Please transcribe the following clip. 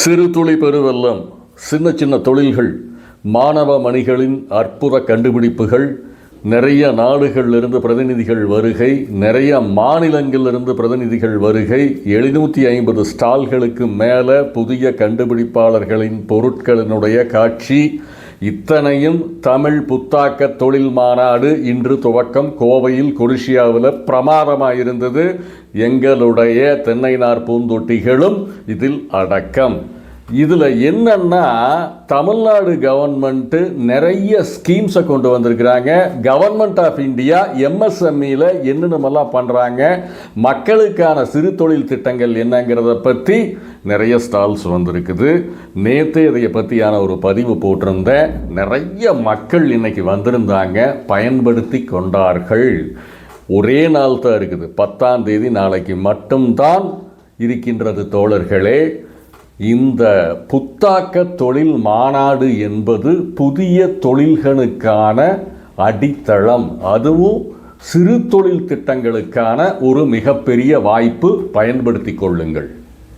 சிறு துளி பெருவெல்லம், சின்ன சின்ன தொழில்கள், மாணவ மணிகளின் அற்புத கண்டுபிடிப்புகள், நிறைய நாடுகளிலிருந்து பிரதிநிதிகள் வருகை, நிறைய மாநிலங்களிலிருந்து பிரதிநிதிகள் வருகை, 750 ஸ்டால்களுக்கு மேலே புதிய கண்டுபிடிப்பாளர்களின் பொருட்களினுடைய காட்சி, இத்தனையும் தமிழ் புத்தாக்க தொழில் மாநாடு இன்று துவக்கம். கோவையில் கொடிஷியாவில் பிரமாதமாக இருந்தது. எங்களுடைய தென்னைநார் பூந்தொட்டிகளும் இதில் அடக்கம். இதில் என்னன்னா, தமிழ்நாடு கவர்மெண்ட்டு நிறைய ஸ்கீம்ஸை கொண்டு வந்திருக்கிறாங்க. கவர்மெண்ட் ஆஃப் இந்தியா எம்எஸ்எம்இயில் என்னென்னமெல்லாம் பண்ணுறாங்க, மக்களுக்கான சிறு தொழில் திட்டங்கள் என்னங்கிறத பற்றி நிறைய ஸ்டால்ஸ் வந்திருக்குது. நேற்று இதை பற்றியான ஒரு பதிவு போட்டிருந்தேன். நிறைய மக்கள் இன்னைக்கு வந்திருந்தாங்க, பயன்படுத்தி கொண்டார்கள். ஒரே நாள் தான் இருக்குது, 10ஆம் தேதி நாளைக்கு மட்டும்தான் இருக்கின்றது தோழர்களே. இந்த புத்தாக்க தொழில் மாநாடு என்பது புதிய தொழில்களுக்கான அடித்தளம், அதுவும் சிறு தொழில் திட்டங்களுக்கான ஒரு மிகப்பெரிய வாய்ப்பு. பயன்படுத்தி கொள்ளுங்கள்.